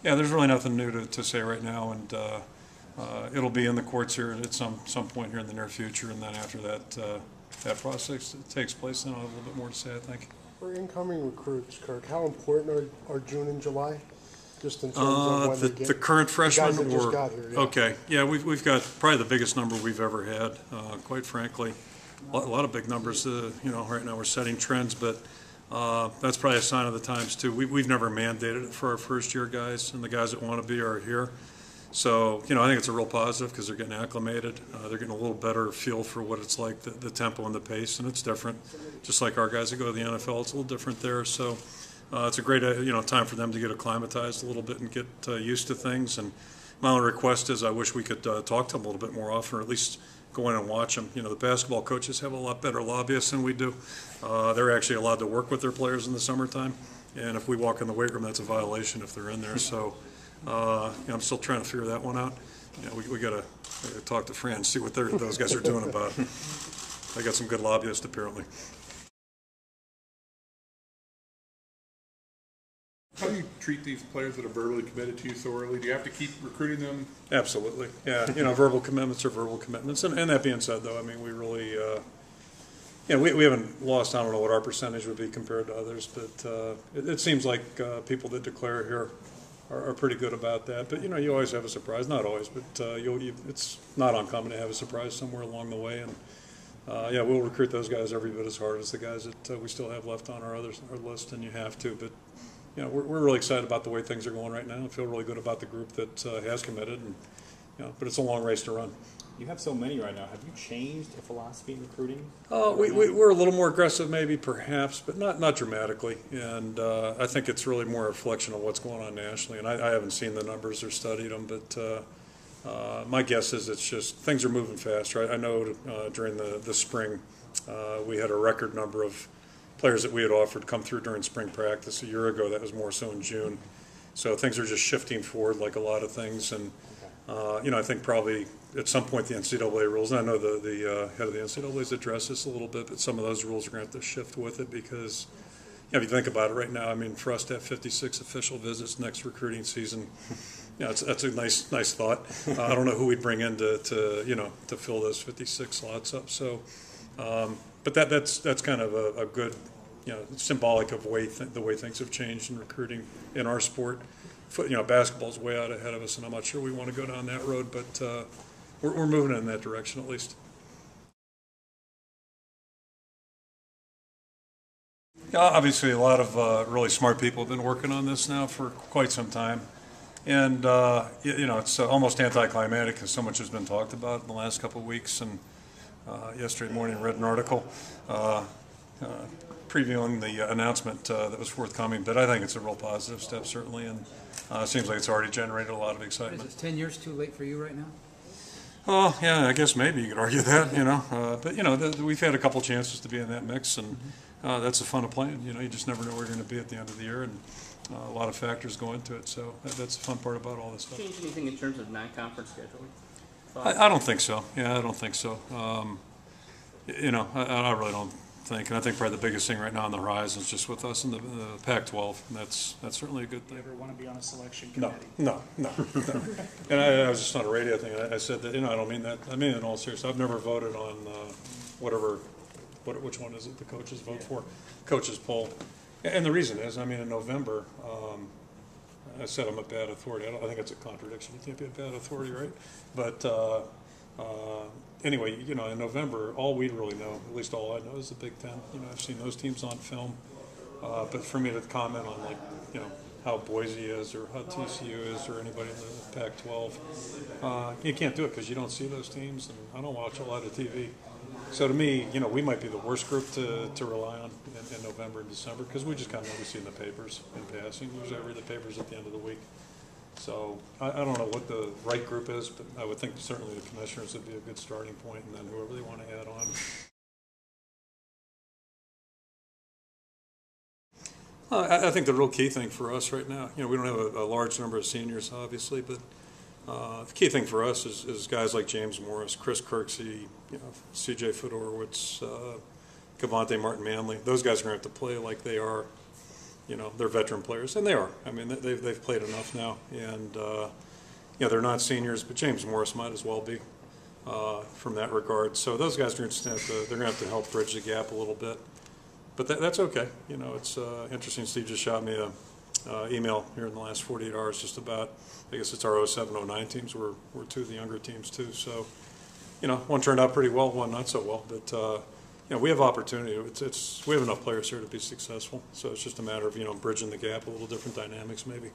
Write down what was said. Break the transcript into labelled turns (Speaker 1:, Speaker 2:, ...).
Speaker 1: Yeah, there's really nothing new to say right now, and it'll be in the courts here at some point here in the near future, and then after that that process takes place, then I'll have a little bit more to say, I think.
Speaker 2: For incoming recruits, Kirk, how important are June and July? Just in terms of when
Speaker 1: the current freshmen,
Speaker 2: the guys that just got here, yeah.
Speaker 1: Okay, yeah, we've got probably the biggest number we've ever had, quite frankly. A lot of big numbers. Right now we're setting trends, but that's probably a sign of the times too. We've never mandated it for our first-year guys, and the guys that want to be are here. So I think it's a real positive because they're getting acclimated. They're getting a little better feel for what it's like, the tempo and the pace, and it's different. Just like our guys that go to the NFL, it's a little different there. So it's a great time for them to get acclimatized a little bit and get used to things. And my only request is I wish we could talk to them a little bit more often, or at least go in and watch them. The basketball coaches have a lot better lobbyists than we do. They're actually allowed to work with their players in the summertime, and if we walk in the weight room, that's a violation if they're in there. So I'm still trying to figure that one out. We got to talk to Ferentz, see what those guys are doing about it. They got some good lobbyists apparently.
Speaker 3: How do you treat these players that are verbally committed to you so early? Do you have to keep recruiting them?
Speaker 1: Absolutely, yeah. Verbal commitments are verbal commitments. And that being said, though, I mean, we really, we haven't lost. I don't know what our percentage would be compared to others, but it seems like people that declare here are pretty good about that. But you always have a surprise. Not always, but it's not uncommon to have a surprise somewhere along the way. And we'll recruit those guys every bit as hard as the guys that we still have left on our list, and you have to. But we're really excited about the way things are going right now. I feel really good about the group that has committed, and but it's a long race to run.
Speaker 4: You have so many right now. Have you changed the philosophy in recruiting?
Speaker 1: We're a little more aggressive, maybe, perhaps, but not dramatically. And I think it's really more a reflection of what's going on nationally. And I haven't seen the numbers or studied them, but my guess is it's just things are moving fast, right? I know during the spring we had a record number of players that we had offered come through during spring practice. A year ago, that was more so in June. So things are just shifting forward like a lot of things. And, I think probably at some point the NCAA rules, and I know the head of the NCAA has addressed this a little bit, but some of those rules are going to have to shift with it because, if you think about it right now, I mean, for us to have 56 official visits next recruiting season, that's a nice thought. I don't know who we'd bring in to fill those 56 slots up. So, but that's kind of a good, symbolic of the way things have changed in recruiting in our sport. Basketball's way out ahead of us, and I'm not sure we want to go down that road, but we're moving in that direction at least. Yeah, obviously, a lot of really smart people have been working on this now for quite some time, and it's almost anticlimactic because so much has been talked about in the last couple of weeks. And yesterday morning, I read an article previewing the announcement that was forthcoming, but I think it's a real positive step, certainly, and it seems like it's already generated a lot of excitement.
Speaker 5: Is 10 years too late for you right now?
Speaker 1: Oh, yeah, I guess maybe you could argue that, but, we've had a couple chances to be in that mix, and that's the fun of playing. You just never know where you're going to be at the end of the year, and a lot of factors go into it, so that's the fun part about all this stuff.
Speaker 6: Change anything in terms of non-conference scheduling?
Speaker 1: I don't think so. Yeah, I don't think so. I really don't think, and I think probably the biggest thing right now on the horizon is just with us in the Pac-12, and that's certainly a good thing.
Speaker 7: Do you ever want to be on a selection committee?
Speaker 1: No. And I was just on a radio thing, and I said that, I don't mean that. I mean it in all seriousness. I've never voted on which one is it the coaches vote for? Coaches poll. And the reason is, in November, I said I'm a bad authority. I think it's a contradiction. You can't be a bad authority, right? But anyway, in November, all we really know, at least all I know, is the Big Ten. I've seen those teams on film. But for me to comment on, how Boise is or how TCU is or anybody in the Pac-12, you can't do it because you don't see those teams, and I don't watch a lot of TV. So to me, we might be the worst group to rely on in November and December because we just kind of know we see in the papers in passing. Usually I read the papers at the end of the week. So I don't know what the right group is, but I would think certainly the commissioners would be a good starting point, and then whoever they want to add on. I think the real key thing for us right now, we don't have a large number of seniors, obviously, but the key thing for us is guys like James Morris, Chris Kirksey, C.J. Fedorowicz, Cavante Martin-Manley. Those guys are going to have to play like they are they're veteran players, and they are. I mean, they've played enough now, and they're not seniors, but James Morris might as well be from that regard. So those guys are they're going to have to help bridge the gap a little bit, but that's okay. It's interesting. Steve just shot me a email here in the last 48 hours just about, I guess it's our 07, 09 teams. We're two of the younger teams too. So, one turned out pretty well, one not so well. But we have opportunity. We have enough players here to be successful. So it's just a matter of bridging the gap, a little different dynamics maybe.